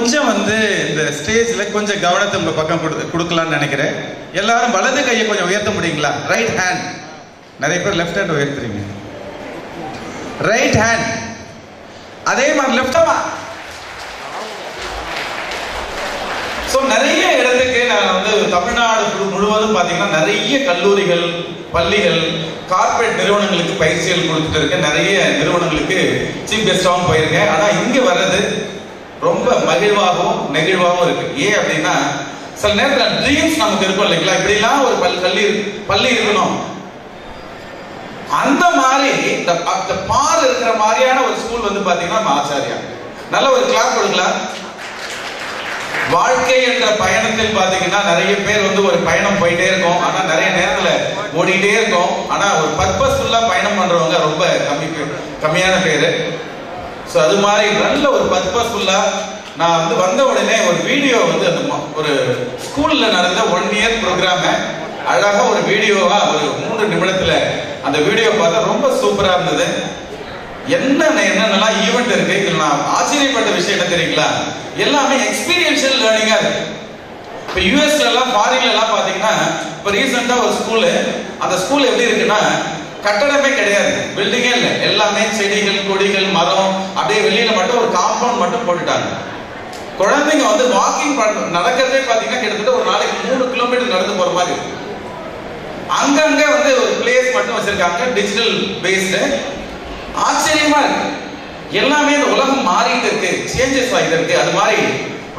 கொஞ்சம் வந்து இந்த ஸ்டேஜ்ல கொஞ்சம் கவனத்தை உங்க பக்கம் கொடுக்கலாம்னு நினைக்கிறேன். எல்லாரும் வலது கையை கொஞ்சம் உயர்த்த முடியுங்களா? Right hand. நிறைய பேர் லெஃப்ட் ஹேண்ட் உயர்த்துறீங்க. Right hand. அதே மாதிரி லெஃப்டமா. ஸோ நிறைய இடத்துக்கு நான் வந்து தமிழ்நாடு முழுவதும் பார்த்தீங்கன்னா நிறைய கல்லூரிகள், பள்ளிகள், கார்பரேட் நிறுவனங்களுக்கு பயிற்சிகள் கொடுத்துட்டு இருக்கேன். நிறைய நிறுவனங்களுக்கு சீஃப் கெஸ்டாகவும் போயிருக்கேன். ஆனால் இங்கே வர்றது ரொம்ப மகிழ்வாகவும் நெகிழ்வாகவும் இருக்கு. ஏன் அப்படின்னா சில நேரத்தில் ட்ரீம்ஸ் நமக்கு இருக்கும் இல்லைங்களா? இப்படிலாம் ஒரு பள்ளி இருக்கணும், அந்த மாதிரி இந்த பார் இருக்கிற மாதிரியான ஒரு ஸ்கூல் வந்து பாத்தீங்கன்னா நம்ம ஆச்சாரியா. நல்ல ஒரு கிளாப் கொடுக்கலாம். வாழ்க்கை என்ற பயணத்தில் பாத்தீங்கன்னா நிறைய பேர் வந்து ஒரு பயணம் போயிட்டே இருக்கும், ஆனா நிறைய நேரத்துல ஓடிட்டே இருக்கும். ஆனா ஒரு பர்பஸ்ஃபுல்லா பயணம் பண்றவங்க ரொம்ப கம்மியான பேரு. ஸோ அது மாதிரி நல்ல ஒரு பர்பஸ்ஃபுல்லா நான் வந்து வந்த உடனே ஒரு வீடியோ வந்து அந்த ஒரு ஸ்கூல்ல நடந்த 1 இயர் ப்ரோக்ராம அழகா ஒரு வீடியோவா ஒரு 3 நிமிடத்துல அந்த வீடியோ பார்த்தா ரொம்ப சூப்பரா இருந்தது. என்னென்னலாம் ஈவெண்ட் இருக்கு. இதுல நான் ஆச்சரியப்பட்ட விஷயம் என்ன தெரியுங்களா? எல்லாமே எக்ஸ்பீரியன்ஷியல் லேர்னிங்கா இருக்கு. இப்போ யூஎஸ்ல எல்லாம் ஃபாரின்ல எல்லாம் பாத்தீங்கன்னா இப்போ ரீசெண்டா ஒரு ஸ்கூலு, அந்த ஸ்கூல் எப்படி இருக்குன்னா கட்டடமே கிடையாது, பில்டிங்கே இல்லை, எல்லாமே செடிகள், கொடிகள், மரம், அப்படியே வெளியில மட்டும் ஒரு காம்பவுண்ட் மட்டும் போட்டுட்டாங்க. குழந்தைங்க வந்து வாக்கிங் நடக்கிறதே பாத்தீங்கன்னா கிட்டத்தட்ட ஒரு நாளைக்கு 3 கிலோமீட்டர் நடந்து போற மாதிரி இருக்கு. அங்கங்க வந்து ஒரு பிளேஸ் மட்டும் வச்சிருக்காங்க, டிஜிட்டல் பேஸ்டு. ஆச்சரியமா இருக்கு. எல்லாமே இந்த உலகம் மாறிட்டு இருக்கு, சேஞ்சஸ் ஆகிட்டு இருக்கு. அது மாதிரி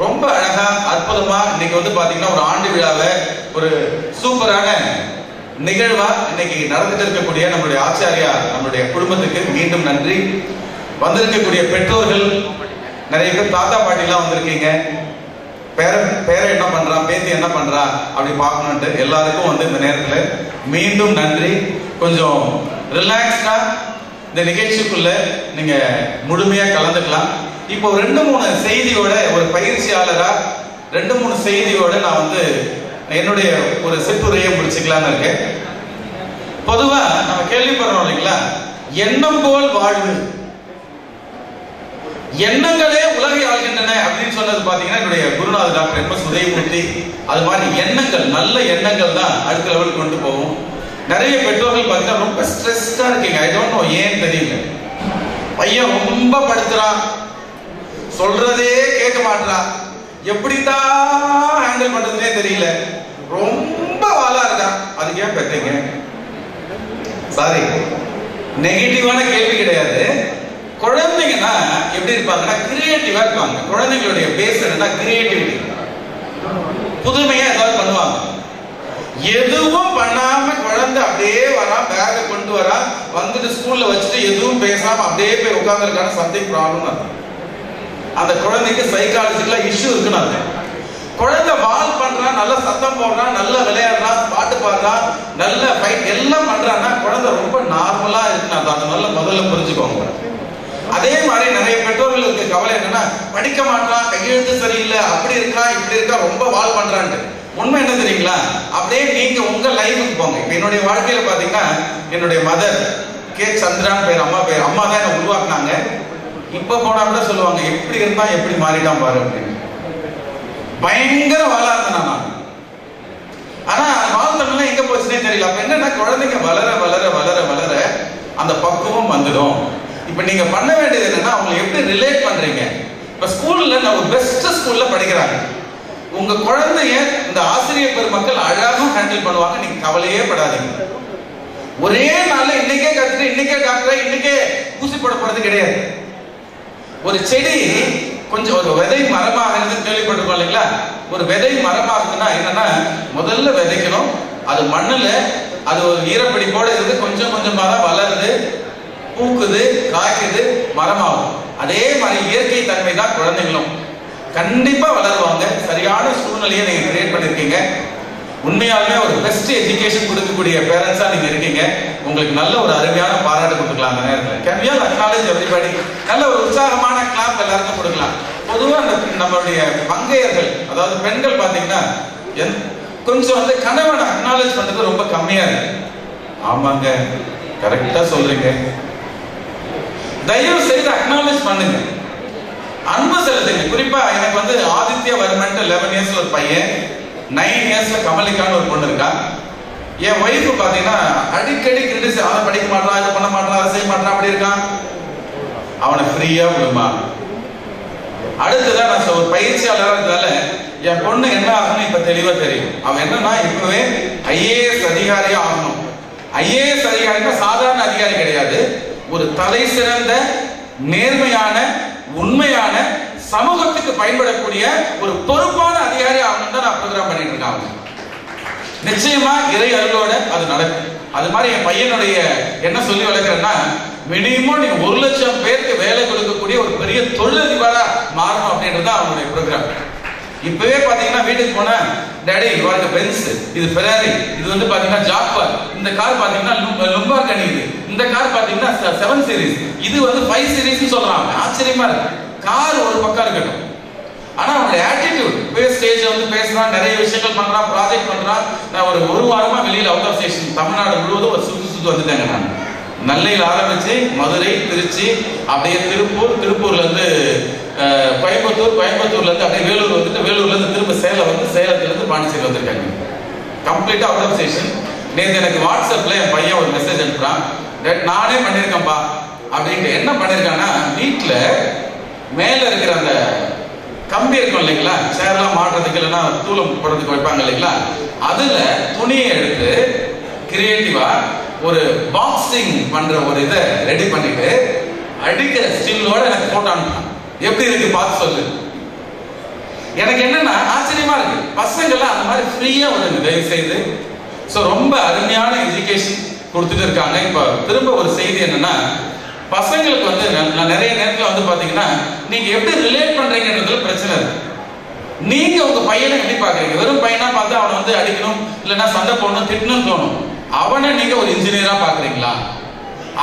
ரொம்ப அழகா அற்புதமா இன்னைக்கு வந்து பாத்தீங்கன்னா ஒரு ஆண்டு விழாவை ஒரு சூப்பரான நிகழ்வா இன்னைக்கு நடந்துட்டு இருக்கக்கூடிய நம்மளுடைய ஆச்சாரியா, நம்மளுடைய குடும்பத்துக்கு மீண்டும் நன்றி. வந்திருக்கக்கூடிய பெற்றோர்கள் நிறைய பேர் தாத்தா பாட்டி எல்லாம் வந்திருக்கீங்க. பேரை என்ன பண்றான், பேத்தி என்ன பண்றா அப்படி பார்க்கணும்ட்டு எல்லாருக்கும் வந்து இந்த நேரத்துல மீண்டும் நன்றி. கொஞ்சம் ரிலாக்ஸ்டா இந்த நிகழ்ச்சிக்குள்ள நீங்க முழுமையா கலந்துக்கலாம். இப்போ 2-3 செய்தியோட ஒரு பயிற்சியாளரா 2-3 செய்தியோட நான் வந்து என்னுடைய ஒரு சிற்றுரையை முடிச்சுக்கலான்னு இருக்கேன். பொதுவா நம்ம கேள்விப்படுறோம் இல்லைங்களா, எண்ணம் போல் வாழ்வு, எண்ணங்களே உலகை ஆள்கின்றன அப்படின்னு சொன்னது பாத்தீங்கன்னா என்னுடைய குருநாதர் டாக்டர் எம்.எஸ். உதயமூர்த்தி. அது மாதிரி எண்ணங்கள், நல்ல எண்ணங்கள் தான் அடுத்த லெவலுக்கு கொண்டு போகும். நிறைய பெற்றோர்கள் பார்த்தீங்கன்னா ரொம்ப ஸ்ட்ரெஸ்டா இருக்கீங்க. ஐ டோன்ட் நோ ஏன் தெரியல. பையன் ரொம்ப படுத்துறான், சொல்றதே கேட்க மாட்டான், எப்படித்தான் ஹேண்டில் பண்றதுனே தெரியல, ரொம்ப வாலா இருக்கான். அதுக்கு ஏன் பெற்றீங்க? சாரி, நெகட்டிவான கேள்வி கிடையாது. குழந்தைங்கன்னா எப்படி இருப்பாங்கன்னா கிரியேட்டிவா இருப்பாங்க. குழந்தைங்களுடைய பேஸ் என்னன்னா கிரியேட்டிவிட்டி, புதுமையா ஏதாவது பண்ணுவாங்க. எதுவும் பண்ணாம குழந்தை அப்படியே வரா, பேக கொண்டு வரா, வந்துட்டு ஸ்கூல்ல வச்சுட்டு எதுவும் பேசாம அப்படியே போய் உட்கார்ந்துருக்கான சம்திங் ப்ராப்ளம். அந்த குழந்தைக்கு சைக்காலஜிக்கலா இஷ்யூ இருக்குன்னு அர்த்தம். குழந்தை பால் பண்றான், நல்ல சத்தம் போடுறான், நல்ல விளையாடுறான், பாட்டு பாடுறான், நல்ல ஃபைட் எல்லாம் பண்றான்னா குழந்தை ரொம்ப நார்மலா இருக்குன்னு அர்த்தம். அதை நல்லா முதல்ல புரிஞ்சுக்கோங்க. அதே மாதிரி நிறைய பெற்றோர்களுக்கு கவலை என்னன்னா படிக்க மாட்டான், கையெழுத்து சரியில்லை, அப்படி இருக்கா இப்படி இருக்கா, ரொம்ப வால் பண்றான்ட்டு. உண்மை என்ன தெரியுங்களா? அப்படியே நீங்க உங்க லைஃபுக்கு போங்க. இப்ப என்னுடைய வாழ்க்கையில பாத்தீங்கன்னா என்னுடைய மதர் கே. சந்திரான் பேர், அம்மா பேர். அம்மா தான் என்ன உருவாக்குனாங்க. இப்ப போனா கூட சொல்லுவாங்க எப்படி இருந்தா எப்படி மாறிட்டான் பாரு அப்படின்னு. பயங்கர வாழா இருந்தேன் நான். ஆனா வாழ்த்தெல்லாம் எங்க போச்சுன்னே தெரியல. அப்ப என்னன்னா குழந்தைங்க வளர வளர வளர வளர அந்த பக்குவம் வந்துடும். இப்ப நீங்க பண்ண வேண்டியது என்னன்னா அவங்களை எப்படி ரிலேட் பண்றீங்க. இப்ப ஸ்கூல்ல நான் ஒரு பெஸ்ட் ஸ்கூல்ல படிக்கிறாங்க. உங்க குழந்தைய இந்த ஆசிரியர் பெருமக்கள் அழகாக ஹேண்டில் பண்ணுவாங்க. நீங்க கவலையே படாதீங்க. ஒரே நாள்ல இன்னைக்கே கத்துட்டு இன்னைக்கே டாக்டர் இன்னைக்கே ஊசி போட போறது கிடையாது. ஒரு செடி கொஞ்சம் ஒரு விதை மரமாக இருந்து கேள்விப்பட்டிருக்கோம் இல்லைங்களா? ஒரு விதை மரமாகுதுன்னா என்னன்னா முதல்ல விதைக்கணும், அது மண்ணுல அது ஒரு ஈரப்பிடிப்போட இருந்து கொஞ்சம் கொஞ்சமா தான் வளருது, பூக்குது, காய்க்குது, மரமாகும். அதே மாதிரி இயற்கை தன்மை தான் குழந்தைகளும். கண்டிப்பா வளருவாங்க. சரியான சூழ்நிலையை நீங்க கிரியேட் பண்ணிருக்கீங்க. உண்மையாலுமே ஒரு பெஸ்ட் எஜுகேஷன் கொடுக்கக்கூடிய பேரண்ட்ஸா நீங்க இருக்கீங்க. உங்களுக்கு நல்ல ஒரு அருமையான பாராட்டு கொடுக்கலாம். அந்த நேரத்தில் can we all acknowledge everybody. நல்ல ஒரு உற்சாகமான கிளாப் எல்லாருக்கும் கொடுக்கலாம். பொதுவா நம்மளுடைய மங்கையர்கள், அதாவது பெண்கள் பாத்தீங்கன்னா கொஞ்சம் வந்து கணவனை அக்னாலேஜ் பண்றது ரொம்ப கம்மியா இருக்கு. ஆமாங்க, கரெக்டா சொல்றீங்க. தயவு செய்து அக்னாலேஜ் பண்ணுங்க. அன்பு செலுத்துங்க. குறிப்பா எனக்கு வந்து ஆதித்ய வர்மன் 11 இயர்ஸ்ல ஒரு பையன், 9 இயர்ஸ்ல கமலிக்கான்னு ஒரு பொண்ணு இருக்கா. என் ஒய்ஃப் பாத்தீங்கன்னா அடிக்கடி கிரிட்டிசைஸ், அவன் படிக்க மாட்டான், இதை பண்ண மாட்டான், அதை செய்ய மாட்டான், அப்படி இருக்கான். அவனை ஃப்ரீயா விடுமா. அடுத்ததான் நான் ஒரு பயிற்சியாளராக இருந்தால என் பொண்ணு என்ன ஆகணும் இப்ப தெளிவா தெரியும். அவன் என்னன்னா இப்பவே ஐஏஎஸ் அதிகாரியா ஆகணும். ஐஏஎஸ் அதிகாரினா சாதாரண அதிகாரி கிடையாது, ஒரு தலை சிறந்த நேர்மையான உண்மையான சமூகத்துக்கு பயன்படக்கூடிய ஒரு பொறுப்பான அதிகாரி ஆகணும் தான் நான் ப்ரோக்ராம் பண்ணிட்டு இருக்கேன். நிச்சயமா இறை அருளோட அது நடக்கும். அது மாதிரி என் பையனுடைய என்ன சொல்லி வளர்க்கிறேன்னா, மினிமம் நீங்க 1 லட்சம் பேருக்கு வேலை கொடுக்கக்கூடிய ஒரு பெரிய தொழிலதிபரா மாறணும் அப்படின்றது தான் அவனுடைய ப்ரோக்ராம். இப்பவே பாத்தீங்கன்னா வீட்டுக்கு போனா, டாடி இவருக்கு பென்ஸ், இது ஃபெராரி, இது வந்து பாத்தீங்கன்னா ஜாக்வார், இந்த கார் பாத்தீங்கன்னா லும்பார்கனி, இந்த கார் பாத்தீங்கன்னா 7 சீரிஸ், இது வந்து 5 சீரிஸ் சொல்றாங்க. ஆச்சரியமா இருக்கு. கார் ஒரு பக்கம் இருக்கட்டும், ஆனா அவனுடைய ஆட்டிடியூட், ஸ்டேஜ் வந்து பேசுறான், நிறைய விஷயங்கள் பண்றான், ப்ராஜெக்ட் பண்றான். நான் ஒரு வாரமா வெளியில அவுட் ஆஃப் ஸ்டேஷன் தமிழ்நாடு முழுவதும் ஒரு சுத்து வந்துட்டாங்க. நான் நெல்லையில் ஆரம்பிச்சு மதுரை, திருச்சி, அப்படியே திருப்பூர்ல இருந்து கோயம்புத்தூர்ல இருந்து அப்படியே வேலூர் வந்துட்டு, வேலூர்ல இருந்து திரும்ப சேலம் வந்து, சேலத்துல இருந்து பாண்டிச்சேரி வந்திருக்காங்க. கம்ப்ளீட்டா அவுட் ஆஃப் ஸ்டேஷன். நேற்று எனக்கு வாட்ஸ்அப்ல என் பையன் ஒரு மெசேஜ் அனுப்புறான், நானே பண்ணிருக்கேன்பா அப்படின்ட்டு. என்ன பண்ணிருக்கான்னா, வீட்டுல மேல இருக்கிற அந்த கம்பி இருக்கும் இல்லைங்களா, சேர்லாம் மாட்டுறதுக்கு இல்லைன்னா தூளம் போடுறதுக்கு வைப்பாங்க இல்லைங்களா, அதுல துணியை எடுத்து கிரியேட்டிவா ஒரு பாக்ஸிங் பண்ற ஒரு இதை ரெடி பண்ணிட்டு அடிக்கிற ஸ்டில்லோட எனக்கு போட்டோ அனுப்புறான். எப்படி இருக்கு பார்த்து சொல்லு. எனக்கு என்னன்னா ஆச்சரியமா இருக்கு. பசங்க எல்லாம் அந்த மாதிரி ஃப்ரீயா விடுங்க தயவு செய்து. சோ ரொம்ப அருமையான எஜுகேஷன் கொடுத்துட்டு இருக்காங்க. இப்ப திரும்ப ஒரு செய்தி என்னன்னா, பசங்களுக்கு வந்து நிறைய நேரத்துல வந்து பாத்தீங்கன்னா நீங்க எப்படி ரிலேட் பண்றீங்கன்றதுல பிரச்சனை இருக்கு. நீங்க உங்க பையனை எப்படி பாக்குறீங்க? வெறும் பையனா பார்த்து அவனை வந்து அடிக்கணும், இல்லைன்னா சண்டை போடணும், திட்டணும்னு தோணும். அவனை நீங்க ஒரு இன்ஜினியரா பாக்குறீங்களா?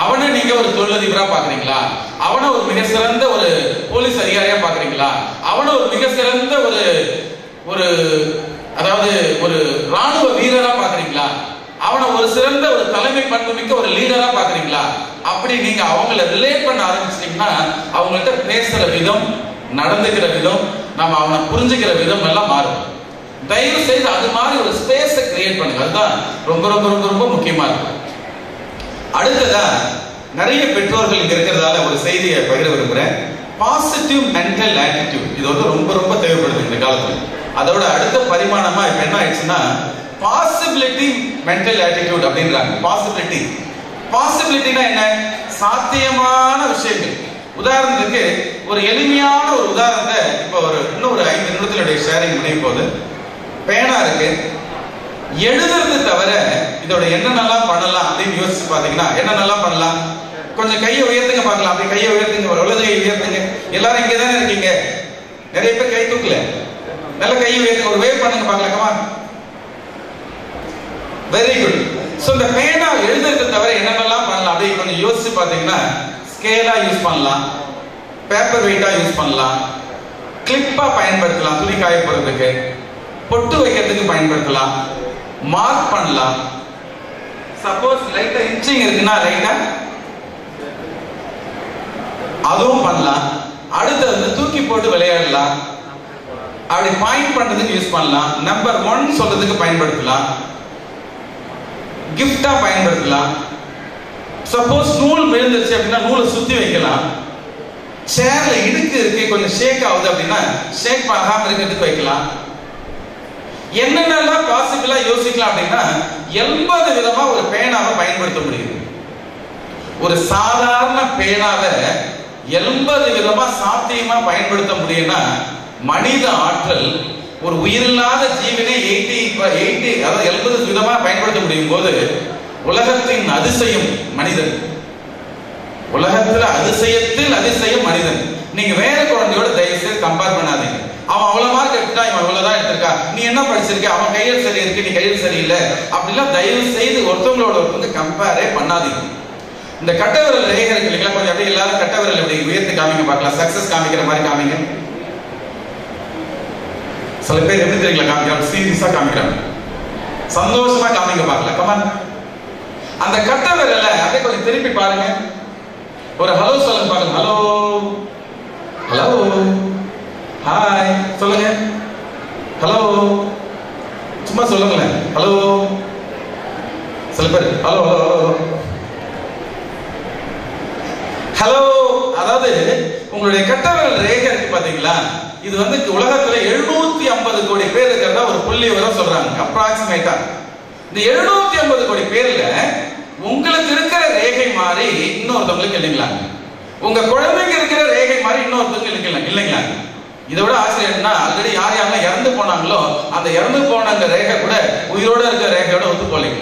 அவனை நீங்க ஒரு தொழிலதிபரா பாக்குறீங்களா? அவனை ஒரு மிக சிறந்த ஒரு போலீஸ் அதிகாரியா பாக்குறீங்களா? அவனை ஒரு மிக சிறந்த ஒரு அதாவது ஒரு ராணுவ வீரரா பாக்குறீங்களா? அவனை ஒரு சிறந்த ஒரு தலைமை பண்பு மிக்க ஒரு லீடரா பாக்குறீங்களா? அப்படி நீங்க அவங்கள ரிலேட் பண்ண ஆரம்பிச்சிட்டீங்கன்னா அவங்கள்ட்ட பேசுற விதம், நடந்துக்கிற விதம், நம்ம அவனை புரிஞ்சுக்கிற விதம் எல்லாம் மாறும். தயவு செய்து அது மாதிரி ஒரு ஸ்பேஸை கிரியேட் பண்ணுங்க. அதுதான் ரொம்ப ரொம்ப ரொம்ப ரொம்ப முக்கியமா இருக்கு. அடுத்ததா நிறைய பெற்றோர்கள் இங்க இருக்கிறதால ஒரு செய்தியை பகிர விரும்புறேன். பாசிட்டிவ் மென்டல் ஆட்டிடியூட் இது வந்து ரொம்ப ரொம்ப தேவைப்படுது இந்த காலத்துல. அதோட அடுத்த பரிமாணமா இப்ப என்ன ஆயிடுச்சுன்னா, பாசிபிலிட்டி மென்டல் ஆட்டிடியூட் அப்படின்றாங்க. பாசிபிலிட்டினா என்ன? சாத்தியமான விஷயங்கள். உதாரணத்துக்கு ஒரு எளிமையான ஒரு உதாரணத்தை இப்ப இன்னும் ஒரு 5 நிமிடத்தினுடைய ஷேரிங் முடியும் போது, பேனா இருக்கு, எழுதுறது தவிர இதோட என்னென்னலாம் பண்ணலாம் அப்படின்னு யோசிச்சு பாத்தீங்கன்னா என்னென்னலாம் பண்ணலாம்? கொஞ்சம் கையை உயர்த்துங்க பார்க்கலாம். அப்படி கையை உயர்த்துங்க, வலது கையை உயர்த்துங்க. எல்லாரும் இங்கே தானே இருக்கீங்க, நிறைய பேர் கை தூக்கல. நல்ல கையை உயர்த்துங்க, ஒரு வேவ் பண்ணுங்க பார்க்கலாம். Comma, very good. சோ இந்த பேனா எழுதுறது தவிர என்னென்னலாம் பண்ணலாம் அப்படி கொஞ்சம் யோசிச்சு பாத்தீங்கன்னா, ஸ்கேலா யூஸ் பண்ணலாம், பேப்பர் வெயிட்டா யூஸ் பண்ணலாம், கிளிப்பா பயன்படுத்தலாம், துணி காய போடுறதுக்கு, பொட்டு வைக்கிறதுக்கு பயன்படுத்தலாம், மார்க் பண்ணலாம். சப்போஸ் லைட்டா இன்ச்சிங் இருக்குன்னா லைட்டா அதுவும் பண்ணலாம். அடுத்தது தூக்கி போட்டு விளையாடலாம், அப்படி பாயிண்ட் பண்றதுக்கு யூஸ் பண்ணலாம், நம்பர் 1 சொல்றதுக்கு பயன்படுத்தலாம், கிஃப்டா பயன்படுத்தலாம். சப்போஸ் நூல் விழுந்துச்சு அப்படின்னா நூலை சுத்தி வைக்கலாம். சேர்ல இடுக்கு இருக்கு, கொஞ்சம் ஷேக் ஆகுது அப்படின்னா ஷேக் ஆகாம இருக்கிறதுக்கு வைக்கலாம். என்னென்னலாம் பாசிபிளா யோசிக்கலாம் அப்படின்னா 80 விதமா ஒரு பேனாவை பயன்படுத்த முடியுது. ஒரு சாதாரண பேனாவை 80 விதமா சாத்தியமா பயன்படுத்த முடியும்னா, மனித ஆற்றல் ஒரு உயிரில்லாத ஜீவனை 80 அதாவது 70 விதமா பயன்படுத்த முடியும் போது, உலகத்தின் அதிசயம் மனிதன். உலகத்துல அதிசயத்தில் அதிசயம் மனிதன். நீங்க வேற குழந்தையோட தயவு செய்து கம்பேர் பண்ணாதீங்க. அவன் அவ்வளவு மார்க் எடுத்துட்டா, இவன் அவ்வளவுதான் எடுத்திருக்கா, நீ என்ன படிச்சிருக்க, அவன் கையில் சரி இருக்கு, நீ கையில் சரியில்லை அப்படிலாம் தயவு செய்து ஒருத்தவங்களோட ஒருத்தவங்க கம்பேரே பண்ணாதீங்க. இந்த கட்டவிரல் ரேகை இருக்கு இல்லைங்களா, கொஞ்சம் அப்படியே எல்லாரும் கட்டவிரல் அப்படி உயர்த்தி காமிங்க பார்க்கலாம். சக்சஸ் காமிக்கிற மாதிரி காமிங்க. சில பேர் எப்படி தெரியல காமிக்கிறாங்க, சீரியஸா காமிக்கிறாங்க. சந்தோஷமா காமிங்க பார்க்கலாம். கமான், அந்த கட்டவிரலை அப்படியே கொஞ்சம் திருப்பி பாருங்க. ஒரு ஹலோ சொல்லுங்க பாருங்க. ஹலோ ஹலோ சொல்லுங்க. ஹலோ, சும்மா சொல்லுங்களேன். ஹலோ, சில பேர் ஹலோ ஹலோ ஹலோ ஹலோ. அதாவது உங்களுடைய கட்டவிரல் ரேகை இருக்கு பாத்தீங்களா, இது வந்து உலகத்துல 750 கோடி பேர் இருக்கிறதா ஒரு புள்ளி விவரம் சொல்றாங்க. அப்ராக்சிமேட்டா இந்த 750 கோடி பேர்ல உங்களுக்கு இருக்கிற ரேகை மாதிரி இன்னொருத்தவங்களுக்கு இல்லைங்களா? உங்க குழந்தைக்கு இருக்கிற ரேகை மாதிரி இன்னொருத்தவங்களுக்கு இல்லைங்களா? இதை விட ஆச்சரியம்னா, ஆல்ரெடி யார் யாரெல்லாம் இறந்து போனாங்களோ அந்த இறந்து போன அந்த ரேகை கூட உயிரோட இருக்கிற ரேகையோட ஒத்து போலிங்க.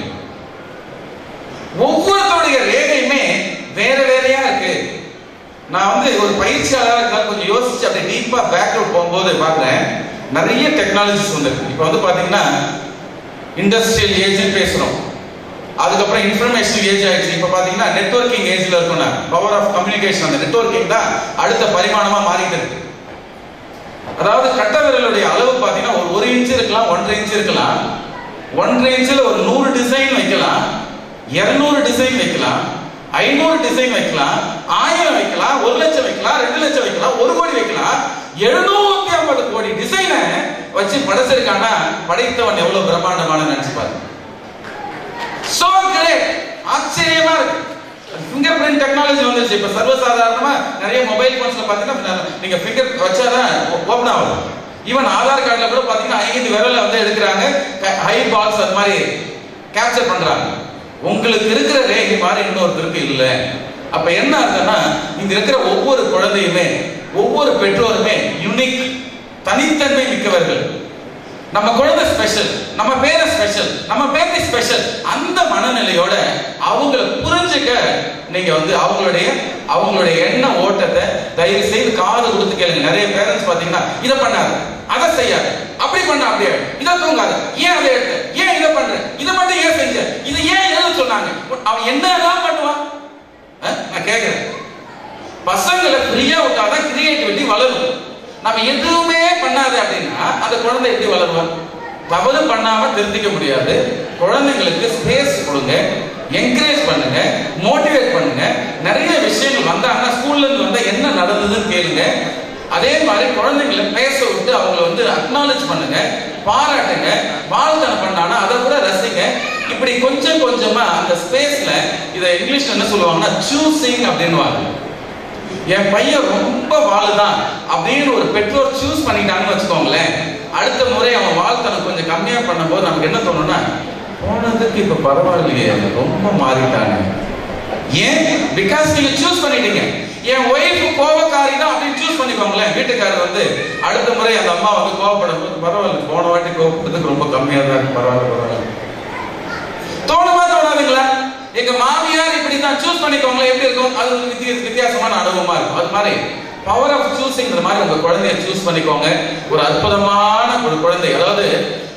ஒவ்வொருத்தருடைய ரேகையுமே வேற வேறையா இருக்கு. நான் வந்து ஒரு பயிற்சியாளராக கொஞ்சம் யோசிச்சு அப்படி டீப்பா பேக்ரவுண்ட் போகும்போது பாக்குறேன், நிறைய டெக்னாலஜிஸ் வந்துருக்கு. இப்போ வந்து பாத்தீங்கன்னா இண்டஸ்ட்ரியல் ஏஜ் பேசுறோம், அதுக்கப்புறம் இன்ஃபர்மேஷனல் ஏஜ் ஆயிடுச்சு. இப்போ பாத்தீங்கன்னா நெட்வொர்க்கிங் ஏஜ்ல இருக்கணும். பவர் ஆஃப் கம்யூனிகேஷன், அந்த நெட்வொர்க்கிங் தான் அடுத்த பரிமாணமா மாறிட்டு இருக்கு. அதாவது கட்ட விரலுடைய அளவு பாத்தீங்கன்னா ஒரு இன்ச் இருக்கலாம், 1.5 இன்ச் இருக்கலாம். 1.5 இன்ச்ல ஒரு 100 டிசைன் வைக்கலாம், 200 டிசைன் வைக்கலாம், 500 டிசைன் வைக்கலாம், 1000 வைக்கலாம், 1 லட்சம் வைக்கலாம், 2 லட்சம் வைக்கலாம், 1 கோடி வைக்கலாம். 750 கோடி டிசைனை வச்சு படைச்சிருக்கானா படைத்தவன் எவ்வளவு பிரம்மாண்டமான நினைச்சு பாருங்க. சோ கிரேட், ஆச்சரியமா இருக்கு. ஃபிங்கர் பிரிண்ட் டெக்னாலஜி வந்துருச்சு. இப்ப சர்வசாதாரணமா நிறைய மொபைல் போன்ஸ்ல பாத்தீங்கன்னா நீங்க ஃபிங்கர் வச்சாதான் ஓபன் ஆகும். ஈவன் ஆதார் கார்டுல கூட பாத்தீங்கன்னா 5 விரல்ல வந்து எடுக்கிறாங்க, ஹை பால்ஸ் அது மாதிரி கேப்சர் பண்றாங்க. உங்களுக்கு இருக்கிற ரேகை மாதிரி இன்னொருத்தருக்கு இல்ல. அப்ப என்ன அர்த்தம்னா, இங்க இருக்கிற ஒவ்வொரு குழந்தையுமே ஒவ்வொரு பெற்றோருமே யூனிக், தனித்தன்மை மிக்கவர்கள். நம்ம குழந்தை ஸ்பெஷல், நம்ம பேர ஸ்பெஷல், நம்ம பேத்தி ஸ்பெஷல். அந்த மனநிலையோட அவங்களை புரிஞ்சுக்க நீங்க வந்து அவங்களுடைய எண்ண ஓட்டத்தை தயவு செய்து காது கொடுத்து கேளுங்க. நிறைய பேரண்ட்ஸ் பாத்தீங்கன்னா இதை பண்ணாது, அதை செய்யாது, அப்படி பண்ண அப்படியே, இதை தூங்காது, ஏன் அதை எடுத்த, ஏன் இதை பண்ற, இதை மட்டும் ஏன் செஞ்ச, இது ஏன் எழுத சொன்னாங்க, அவன் என்னதான் பண்ணுவான்? நான் கேட்கிறேன், பசங்களை ஃப்ரீயா விட்டாதான் கிரியேட்டிவிட்டி வளரும். நம்ம எதுவுமே பண்ணாத அப்படின்னா அந்த குழந்தை எப்படி வளருவான்? தவறு பண்ணாம திருத்திக்க முடியாது. குழந்தைங்களுக்கு ஸ்பேஸ் கொடுங்க, என்கரேஜ் பண்ணுங்க, மோட்டிவேட் பண்ணுங்க. நிறைய விஷயங்கள் வந்தாங்கன்னா ஸ்கூல்ல இருந்து வந்தா என்ன நடந்ததுன்னு கேளுங்க. அதே மாதிரி குழந்தைங்களை பேச விட்டு அவங்களை வந்து அக்னாலேஜ் பண்ணுங்க, பாராட்டுங்க. வாழ்த்தனை பண்ணானா அதை கூட ரசிங்க. இப்படி கொஞ்சம் கொஞ்சமா அந்த ஸ்பேஸ்ல இதை இங்கிலீஷ்ல என்ன சொல்லுவாங்கன்னா சூசிங் அப்படின்னுவாங்க. என் பையன் ரொம்ப வாழுதான் அப்படின்னு ஒரு பெற்றோர் சூஸ் பண்ணிட்டாங்கன்னு வச்சுக்கோங்களேன், அடுத்த முறை அவன் வாழ்த்தனை கொஞ்சம் கம்மியா பண்ணும்போது நமக்கு என்ன தோணும்னா, போனதுக்கு இப்ப பரவாயில்லையே, ரொம்ப மாறிட்டாங்க. ஏன்? பிகாஸ் நீங்க சூஸ் பண்ணிட்டீங்க. என் ஒய்ஃப் கோபக்காரி தான் அப்படின்னு சூஸ் பண்ணிக்கோங்களேன். வீட்டுக்காரர் வந்து அடுத்த முறை அந்த அம்மா வந்து கோபப்படும் போது, பரவாயில்ல, போன வாட்டி கோபப்பட்டதுக்கு ரொம்ப கம்மியா தான் இருக்கு, பரவாயில்ல. தோணுமா தோணாதுங்களா? எங்க மாமியார் இப்படி தான் சூஸ் பண்ணிக்கோங்களேன், எப்படி இருக்கும்? அது வித்தியாசமான அனுபவமா இருக்கும். அது மாதிரி பவர் ஆஃப் சூசிங் மாதிரி உங்க குழந்தைய சூஸ் பண்ணிக்கோங்க. ஒரு அற்புதமான ஒரு குழந்தை, அதாவது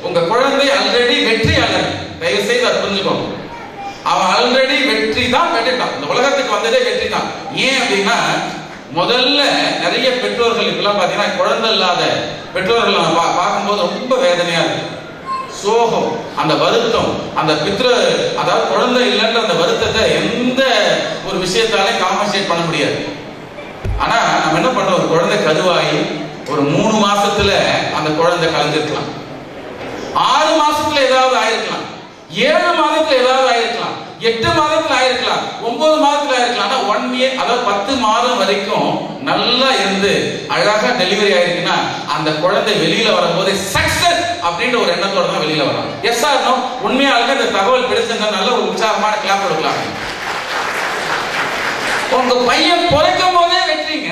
உங்க குழந்தை ஆல்ரெடி வெற்றியாளர். தயவு செய்து அதை புரிஞ்சுக்கோங்க. அவன் ஆல்ரெடி வெற்றி தான் பெற்றுட்டான். இந்த உலகத்துக்கு வந்ததே வெற்றி தான். ஏன் அப்படின்னா, முதல்ல நிறைய பெற்றோர்கள் இப்பெல்லாம் பாத்தீங்கன்னா குழந்தை இல்லாத பெற்றோர்கள் பார்க்கும்போது ரொம்ப வேதனையா இருக்கு. சோகம், அந்த வருத்தம், அந்த அதாவது குழந்தை இல்லைன்ற அந்த வருத்தத்தை எந்த ஒரு விஷயத்தாலே காம்பன்சேட் பண்ண முடியாது. ஆனா நம்ம என்ன பண்றோம், ஒரு குழந்தை கருவாயி ஒரு 3 மாசத்துல அந்த குழந்தை கலந்துருக்கலாம், 6 மாசத்துல ஏதாவது ஆயிருக்கலாம், 7 மாதத்துல ஏதாவது ஆயிருக்கலாம், 8 மாதத்துல ஆயிருக்கலாம், 9 மாதத்துல ஆயிருக்கலாம். ஆனா 1 இயர், அதாவது 10 மாதம் வரைக்கும் நல்லா இருந்து அழகா டெலிவரி ஆயிருக்குன்னா அந்த குழந்தை வெளியில வரும்போது சக்சஸ் அப்படின்ற ஒரு எண்ணத்தோட தான் வெளியில வரும். Yes or no? உண்மையாலுமே இந்த தகவல் பிடிச்சிருந்தா நல்ல ஒரு உற்சாகமான கிளாப் கொடுக்கலாம். உங்க பையன் பிறக்கும் போதே வெற்றிங்க.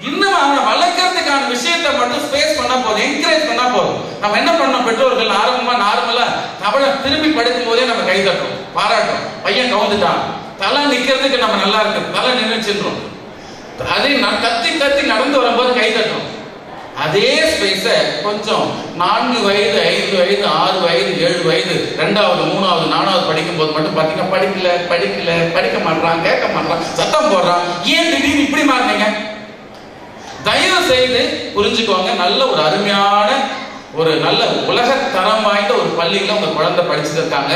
இன்னும் அவனை வளர்க்கறதுக்கான விஷயத்தை மட்டும் ஸ்பேஸ் பண்ணா போதும், என்கரேஜ் பண்ணா போதும். நம்ம என்ன பண்ணோம், பெற்றோர்கள் நார்மலா தவளை திரும்பி படுக்கும் போதே நம்ம கை தட்டோம், பாராட்டும். பையன் கவுந்துட்டான், தலை நிக்கிறதுக்கு நம்ம நல்லா இருக்கு, தலை நினைச்சின்றோம். அதே கத்தி கத்தி நடந்து வரும்போது கை தட்டோம். அதே ஸ்பேஸ கொஞ்சம் 4 வயது, 5 வயது, 6 வயது, 7 வயது, 2வது 3வது 4வது படிக்கும் போது மட்டும் பாத்தீங்கன்னா படிக்க மாட்டான், கேட்க மாட்டான், சத்தம் போடுறான். ஏன் திடீர்னு இப்படி மாறினீங்க? தயவு செய்து புரிஞ்சுக்கோங்க. நல்ல ஒரு அருமையான ஒரு நல்ல உலக தரம் வாய்ந்த ஒரு பள்ளியில உங்க குழந்தை படிச்சுட்டு இருக்காங்க.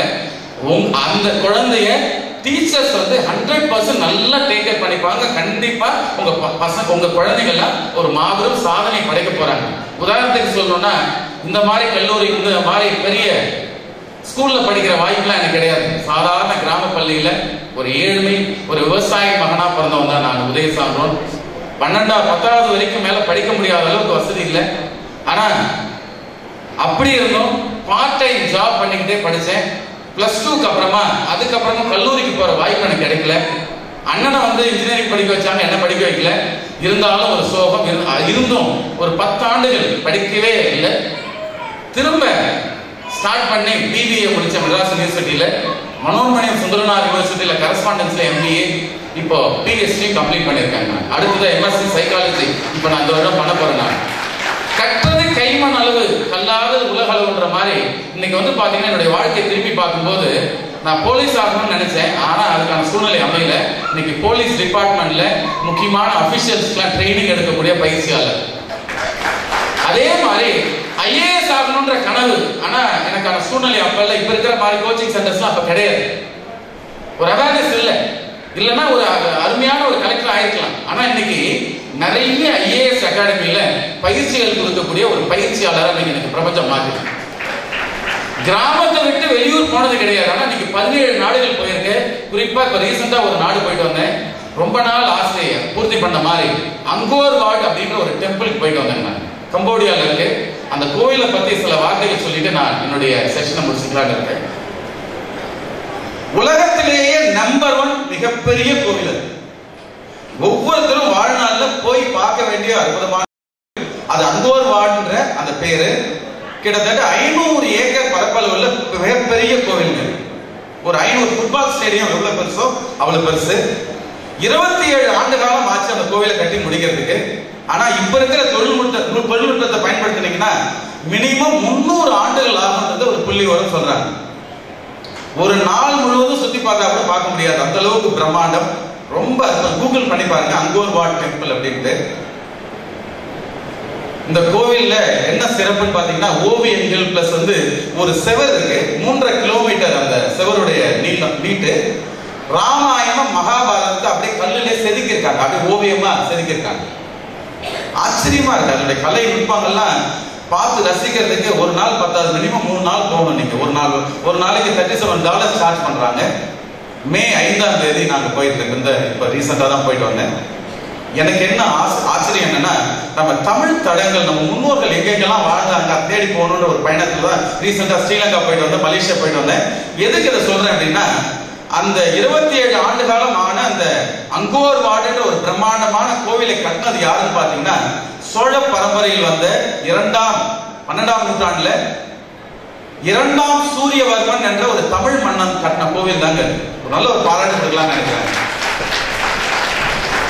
அந்த குழந்தைய டீச்சர்ஸ் வந்து 100% நல்லா டேக் கேர் பண்ணிப்பாங்க. கண்டிப்பா உங்க பசங்க உங்க குழந்தைகள்லாம் ஒரு மாபெரும் சாதனை படைக்க போறாங்க. உதாரணத்துக்கு சொல்லணும்னா இந்த மாதிரி கல்லூரி இந்த மாதிரி பெரிய ஸ்கூல்ல படிக்கிற வாய்ப்புலாம் எனக்கு கிடையாது. சாதாரண கிராம பள்ளியில ஒரு ஏழ்மை ஒரு விவசாய மகனா பிறந்தவன் தான் நான் உதயசான்றோன். 10வது வரைக்கும் மேல படிக்க முடியாத அளவுக்கு வசதி இல்லை. ஆனா அப்படி இருந்தும் பார்ட் டைம் ஜாப் பண்ணிக்கிட்டே படிச்சேன். +2க்கு அப்புறமா அதுக்கப்புறமா கல்லூரிக்கு போற வாய்ப்பு எனக்கு கிடைக்கல. அண்ணனை வந்து இன்ஜினியரிங் படிக்க வச்சாங்க, என்ன படிக்க வைக்கல. இருந்தாலும் ஒரு சோகம் இருந்தும் ஒரு 10 ஆண்டுகள் படிக்கவே இல்லை. திரும்ப ஸ்டார்ட் பண்ணி பிபிஏ முடிச்ச மெட்ராஸ் யூனிவர்சிட்டியில, மனோன்மணியம் சுந்தரனார் யூனிவர்சிட்டியில கரஸ்பாண்டன்ஸ்ல MBA, இப்போ PhD கம்ப்ளீட் பண்ணியிருக்காங்க. அடுத்தது MSc சைக்காலஜி இப்போ நான் இந்த வருடம் பண்ண போறேன். நான் கற்றது கைமண் அளவு கல்லாத உலக அளவுன்ற மாதிரி இன்னைக்கு வந்து பாத்தீங்கன்னா என்னுடைய வாழ்க்கையை திருப்பி பார்க்கும்போது நான் போலீஸ் ஆகணும்னு நினைச்சேன். ஆனா அதுக்கான சூழ்நிலை அமையல. இன்னைக்கு போலீஸ் டிபார்ட்மெண்ட்ல முக்கியமான அபிஷியல்ஸ்லாம் ட்ரைனிங் எடுக்கக்கூடிய பயிற்சியாளர். அதே மாதிரி IAS ஆகணும்ன்ற கனவு, ஆனா எனக்கான சூழ்நிலை அப்ப இல்ல. இப்ப இருக்கிற மாதிரி கோச்சிங் சென்டர்ஸ்லாம் அப்ப கிடையாது. ஒரு அவேர்னஸ் இல்லை. இல்லைன்னா ஒரு அருமையான ஒரு கலெக்டர் ஆயிருக்கலாம். ஆனா இன்னைக்கு நிறைய IAS அகாடமியில பயிற்சிகள் கொடுக்கக்கூடிய ஒரு பயிற்சியாளர் இன்னைக்கு எனக்கு பிரபஞ்சம் மாதிரி. கிராமத்தை விட்டு வெளியூர் போனது கிடையாது. ஆனா இன்னைக்கு 17 நாடுகள் போயிருக்கேன். குறிப்பா இப்ப ரீசெண்டா ஒரு நாடு போயிட்டு வந்தேன். ரொம்ப நாள் ஆசையை பூர்த்தி பண்ண மாதிரி அங்கோர் வாட் அப்படின்ற ஒரு டெம்பிளுக்கு போயிட்டு வந்தேன். நான் கம்போடியால இருக்கு. அந்த கோயிலை பத்தி சில வார்த்தைகள் சொல்லிட்டு நான் என்னுடைய செஷனை முடிச்சுக்கலான்னு இருக்கேன். உலகத்திலேயே நம்பர் 1 மிகப்பெரிய கோவில் அது. ஒவ்வொருத்தரும் வாழ்நாள்ல போய் பார்க்க வேண்டிய அற்புதமான அது அங்கோர் வாட்ன்ற அந்த பேரு. கிட்டத்தட்ட 500 ஏக்கர் பரப்பளவுள்ள மிகப்பெரிய கோவில்கள். ஒரு 500 ஃபுட்பால் ஸ்டேடியம் எவ்வளவு பெருசோ அவ்வளவு பெருசு. 27 ஆண்டு காலம் ஆச்சு அந்த கோவிலை கட்டி முடிக்கிறதுக்கு. ஆனா இப்ப இருக்கிற தொழில்நுட்பத்தை பயன்படுத்தினீங்கன்னா மினிமம் 300 ஆண்டுகள் ஆகும்ன்றது ஒரு புள்ளி வரும் சொல்றாங்க. ஒரு நாள் முழுவதும் சுத்தி பார்த்தா கூட பார்க்க முடியாது, அந்த அளவுக்கு பிரம்மாண்டம். ரொம்ப கூகுள் பண்ணி பாருங்க அங்கோர் வாட் டெம்பிள் அப்படின்ட்டு. இந்த கோவில்ல என்ன சிறப்புன்னு பாத்தீங்கன்னா ஓவியங்கள் பிளஸ் வந்து ஒரு செவர் இருக்கு. 3.5 கிலோமீட்டர் அந்த செவருடைய நீட்டு. ராமாயணம் மகாபாரதத்தை அப்படியே கல்லுல செதுக்கியிருக்காங்க. அப்படியே ஓவியமா செதுக்கியிருக்காங்க. ஆச்சரியமா இருக்கு. அதனுடைய கலை நுட்பங்கள்லாம் பார்த்து ரசிக்கிறதுக்கு ஒரு நாள் 10 மினிமம் 3 நாள் போகணும். நீங்க ஒரு நாளைக்கு $37 சார்ஜ் பண்றாங்க. மே 5ஆம் தேதி நாங்க போயிட்டு இருக்கோம். இப்ப ரீசெண்டா தான் போயிட்டு வந்தேன். எனக்கு என்ன ஆச்சரியம் என்னன்னா நம்ம தமிழ் தடங்கள் நம்ம முன்னோர்கள் எங்கெங்கெல்லாம் வாழ்ந்தாங்க தேடி போகணுன்ற ஒரு பயணத்துல தான் ரீசெண்டா ஸ்ரீலங்கா போயிட்டு வந்தேன், மலேசியா போயிட்டு வந்தேன். எதுக்கு இதை சொல்றேன் அப்படின்னா அந்த 27 ஆண்டு காலம் ஆன அந்த அங்கோர் வாட்ன்ற ஒரு பிரம்மாண்டமான கோவிலை கட்டினது யாருன்னு பாத்தீங்கன்னா சோழ பரம்பரையில் வந்த 12ஆம் நூற்றாண்டுல 2ஆம் சூரியவர்மன் என்ற ஒரு தமிழ் மன்னன் கட்டின கோவில் தாங்க. ஒரு நல்ல ஒரு பாராட்டு கொடுக்கலாம்னு நினைக்கிறேன்.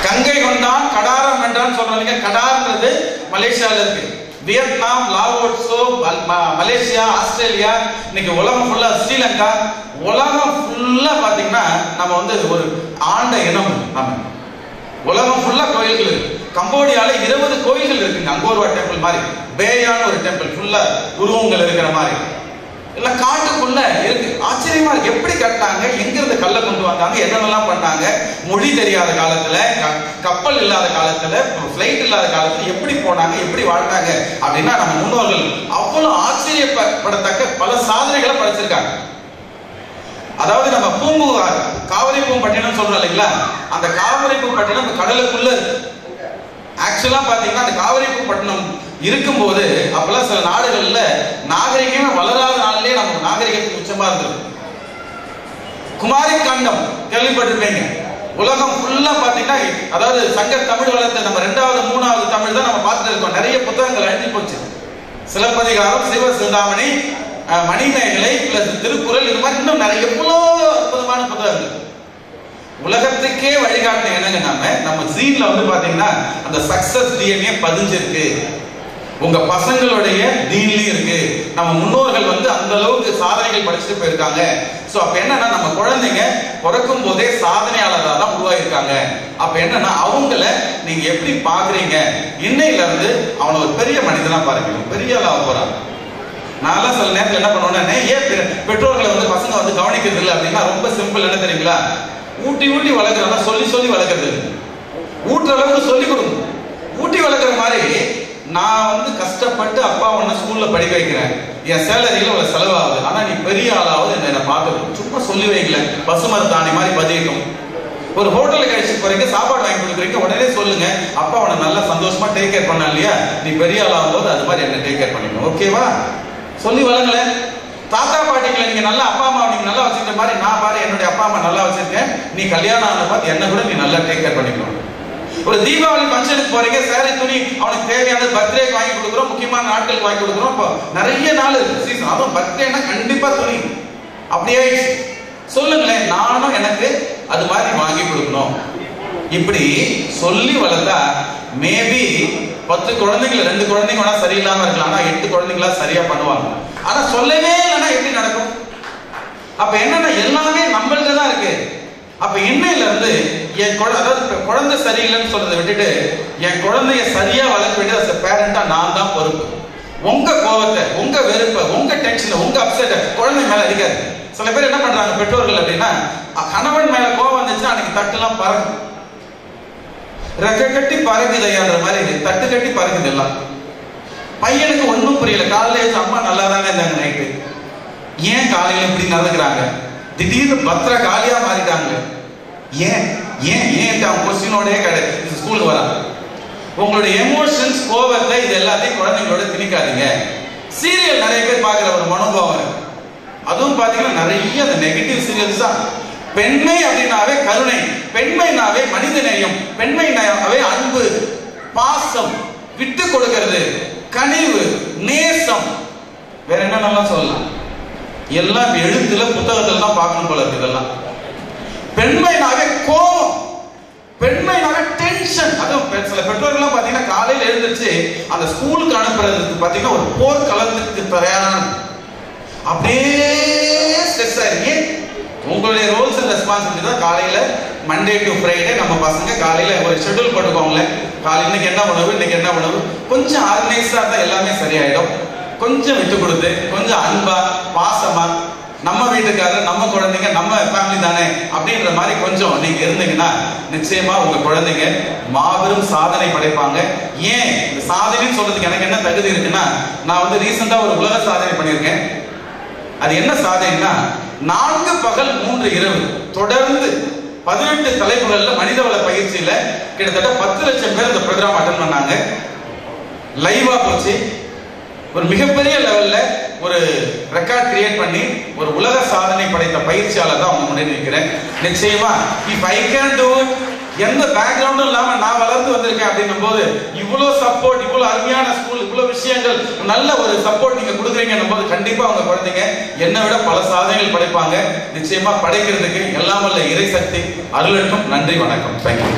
கங்கை கொண்டான் கடாரம் வென்றான் சொல்றாங்க. கடார்ன்றது மலேசியால இருக்கு. வியட்நாம், லாவோட்ஸோ, மலேசியா, ஆஸ்திரேலியா, இன்னைக்கு உலகம் ஃபுல்லா, ஸ்ரீலங்கா, உலகம் ஃபுல்லா பாத்தீங்கன்னா நம்ம வந்து ஒரு ஆண்ட இனம். நம்ம உலகம் ஃபுல்லா கோயில்கள் இருக்கு. கம்போடியால 20 கோயில்கள் இருக்குங்க. அங்கோர் வாட் டெம்பிள் மாதிரி பேயான ஒரு டெம்பிள் ஃபுல்லா உருவங்கள் இருக்கிற மாதிரி எல்லாம் காட்டுக்குள்ள இருக்கு. ஆச்சரியமா இருக்கு. எப்படி கட்டாங்க, எங்க இருந்து கல்ல கொண்டு வந்தாங்க, என்னென்னலாம் பண்ணாங்க, மொழி தெரியாத காலத்துல, கப்பல் இல்லாத காலத்துல, பிளைட் இல்லாத காலத்துல எப்படி போனாங்க, எப்படி வாழ்ந்தாங்க அப்படின்னா நம்ம முன்னோர்கள் அவ்வளவு ஆச்சரியப்படத்தக்க பல சாதனைகளை படைச்சிருக்காங்க. அதாவது நம்ம பூம்புகார் காவிரி பூம்பட்டினம் சொல்றோம் இல்லைங்களா, அந்த காவிரி பூம்பட்டினம் அந்த கடலுக்குள்ள ஆக்சுவலா பாத்தீங்கன்னா அந்த காவிரி பூம்பட்டினம் இருக்கும்போது அப்பெல்லாம் சில நாடுகள்ல நாகரிகமே வளராத நாளிலே நம்ம நாகரிகத்துக்கு உச்சமா இருந்தது. குமாரி காண்டம் கேள்விப்பட்டிருப்பீங்க. உலகம் ஃபுல்லா பாத்தீங்கன்னா அதாவது சங்க தமிழ் வளர்த்த நம்ம 2வது 3வது தமிழ் தான் நம்ம பார்த்துட்டு இருக்கோம். நிறைய புத்தகங்கள் அழிஞ்சு போச்சு. சிலப்பதிகாரம், சிவ சிந்தாமணி, மணிமேகலை பிளஸ் திருக்குறள், இது மாதிரி இன்னும் நிறைய எவ்வளோ அற்புதமான புத்தகங்கள் உலகத்துக்கே வழிகாட்டின என்னங்க. நம்ம ஜீன்ல வந்து பாத்தீங்கன்னா அந்த சக்சஸ் DNA பதிஞ்சிருக்கு. உங்க பசங்களுடைய தீன்லயும் இருக்கு. நம்ம முன்னோர்கள் வந்து அந்த அளவுக்கு சாதனைகள் படிச்சுட்டு போயிருக்காங்க. சோ அப்ப என்னன்னா நம்ம குழந்தைங்க பிறக்கும் போதே சாதனையாளராக தான் உருவாயிருக்காங்க. அப்ப என்னன்னா அவங்கள நீங்க எப்படி பாக்குறீங்க, இன்னையில இருந்து அவனை ஒரு பெரிய மனிதனா பாருங்க. பெரிய ஆளா போறான். நான் சில நேரத்தில் என்ன பண்ணுவேன்னா, ஏன் பெற்றோர்களை வந்து பசங்க வந்து கவனிக்கிறது இல்லை அப்படின்னா ரொம்ப சிம்பிள். என்ன தெரியுங்களா? ஊட்டி ஊட்டி வளர்க்குறோம்னா சொல்லி சொல்லி வளர்க்கறது. ஊட்டுற அளவுக்கு சொல்லி கொடுங்க. ஊட்டி வளர்க்குற மாதிரி நான் வந்து கஷ்டப்பட்டு அப்பா உன்னை ஸ்கூல்ல படிக்க வைக்கிறேன், என் சேலரியில ஒரு செலவாகுது, ஆனா நீ பெரிய ஆளாவது என்ன பார்க்கணும். சும்மா சொல்லி வைக்கல, பசுமரத்தாணி மாதிரி பதிக்கும். ஒரு ஹோட்டலுக்கு கழிச்சு போறீங்க, சாப்பாடு வாங்கி கொடுக்குறீங்க, உடனே சொல்லுங்க அப்பா உன்னை நல்லா சந்தோஷமா டேக் கேர் பண்ணா இல்லையா, நீ பெரிய ஆளாகும் போது அது மாதிரி என்ன டேக் கேர் பண்ணிக்கணும். ஓகேவா? சொல்லி வளங்கள. தாத்தா பாட்டிகளை நீங்க நல்லா அப்பா அம்மா நீங்க நல்லா வச்சுக்கிற மாதிரி நான் பாரு என்னுடைய அப்பா அம்மா நல்லா வச்சிருக்கேன், நீ கல்யாணம் ஆன பார்த்து என்ன கூட நீ நல்லா டேக் கேர் பண்ணிக்கணும். ஒரு தீபாவளி ஃபங்க்ஷனுக்கு போறீங்க, சாரி துணி அவனுக்கு தேவையான பர்த்டேக்கு வாங்கி கொடுக்குறோம், முக்கியமான நாட்களுக்கு வாங்கி கொடுக்குறோம். இப்போ நிறைய நாள் சீசன், அதுவும் பர்த்டேனா கண்டிப்பா துணி. அப்படியே சொல்லுங்களேன், நானும் எனக்கு அது மாதிரி வாங்கி கொடுக்கணும். இப்படி சொல்லி வளர்த்தா மேபி 10 குழந்தைங்கள 2 குழந்தைங்க வேணா சரியில்லாம இருக்கலாம், ஆனா 8 குழந்தைங்களா சரியா பண்ணுவாங்க. ஆனா சொல்லவே இல்லைன்னா எப்படி நடக்கும்? அப்ப என்னன்னா எல்லாமே நம்மள்ட்ட தான் இருக்கு. அப்ப இன்னையில இருந்து என் குழந்தை சரியில்லைன்னு சொல்றதை விட்டுட்டு என் குழந்தைய சரியா வளர்க்க வேண்டியது பேரண்டா நான் தான் பொறுப்பு. உங்க கோபத்தை, உங்க வெறுப்பை, உங்க டென்ஷனை, உங்க அப்செட்டை குழந்தை மேல அடிக்காது. சில பேர் என்ன பண்றாங்க பெற்றோர்கள் அப்படின்னா, கணவன் மேல கோபம் வந்துச்சுன்னா அன்னைக்கு தட்டுலாம் பறக்கும், ரெக்க கட்டி பறக்குதையான்ற மாதிரி தட்டு கட்டி பறக்குது எல்லாம். பையனுக்கு ஒன்னும் புரியல. காலையில அம்மா நல்லா தானே இருந்தாங்க நைட்டு, ஏன் காலையில இப்படி நடந்துக்கிறாங்க, திடீர்னு பத்திர காலியா மாறிட்டாங்க, ஏன் ஏன் ஏன் அவன் கொஸ்டினோடய கிடையாது ஸ்கூலுக்கு வராங்க. உங்களுடைய எமோஷன்ஸ், கோபத்தை இது எல்லாத்தையும் குழந்தைங்களோட திணிக்காதீங்க. சீரியல் நிறைய பேர் பார்க்குற ஒரு மனோபாவம், அதுவும் பார்த்தீங்கன்னா நிறைய அந்த நெகட்டிவ் சீரியல்ஸ் தான். பெண்மை அப்படின்னாவே கருணை, பெண்மைனாவே மனிதநேயம், பெண்மைனாவே அன்பு, பாசம், விட்டு கொடுக்கிறது, கனிவு, நேசம், வேற என்னென்னலாம் சொல்லலாம், எல்லாம் எழுத்துல புத்தகத்துல தான் பார்க்கணும் போல இருக்கு. இதெல்லாம் பெண்மைனாவே கோபம், பெண்மைனாவே டென்ஷன். அதுவும் சில பெற்றோர்கள்லாம் பாத்தீங்கன்னா காலையில எழுந்திருச்சு அந்த ஸ்கூலுக்கு அனுப்புறதுக்கு பாத்தீங்கன்னா ஒரு போர் களத்துக்கு தயாரான அப்படியே ஸ்ட்ரெஸ் ஆயிருக்கு. உங்களுடைய ரோல்ஸ் அண்ட் ரெஸ்பான்சிபிலிட்டி தான். காலையில மண்டே டு ஃப்ரைடே நம்ம பசங்க காலையில ஒரு ஷெட்யூல் போட்டுக்கோங்களேன். காலையில் இன்னைக்கு என்ன உணவு, இன்னைக்கு என்ன உணவு, கொஞ்சம் ஆர்கனைஸ்டா இருந்தா எல்லாமே சரியாயிடும். கொஞ்சம் விட்டு கொடுத்து, கொஞ்சம் அன்பா பாசமா, நம்ம வீட்டுக்காரர், நம்ம குழந்தைங்க, நம்ம ஃபேமிலி தானே அப்படின்ற மாதிரி கொஞ்சம் நீங்க இருந்தீங்கன்னா நிச்சயமா உங்க குழந்தைங்க மாபெரும் சாதனை படைப்பாங்க. ஏன் இந்த சாதனைன்னு சொல்றதுக்கு எனக்கு என்ன தகுதி இருக்குன்னா, நான் வந்து ரீசெண்டா ஒரு உலக சாதனை பண்ணியிருக்கேன். அது என்ன சாதனைன்னா, 4 பகல் 3 இரவு தொடர்ந்து 18 தலைப்புகள்ல மனிதவள பயிற்சியில கிட்டத்தட்ட 10 லட்சம் பேர் இந்த ப்ரோக்ராம் அட்டெண்ட் பண்ணாங்க. லைவா போச்சு. ஒரு மிகப்பெரிய லெவல்ல ஒரு ரெக்கார்ட் கிரியேட் பண்ணி ஒரு உலக சாதனை படைத்த பயிற்சியாளர் தான் அவங்க முன்னாடி நிற்கிறேன். நிச்சயமா if I can to it, எந்த பேக்ரவுண்டும் இல்லாம நான் வளர்ந்து வந்திருக்கேன் அப்படின்னும் போது இவ்வளவு சப்போர்ட், இவ்வளவு அருமையான ஸ்கூல், இவ்வளவு விஷயங்கள், நல்ல ஒரு சப்போர்ட் நீங்க கொடுக்குறீங்கன்னும் போது கண்டிப்பா உங்க குழந்தைங்க என்னை விட பல சாதனைகள் படைப்பாங்க. நிச்சயமா படைக்கிறதுக்கு எல்லாம் வல்ல இறை சக்தி அருளட்டும். நன்றி, வணக்கம். தேங்க்யூ.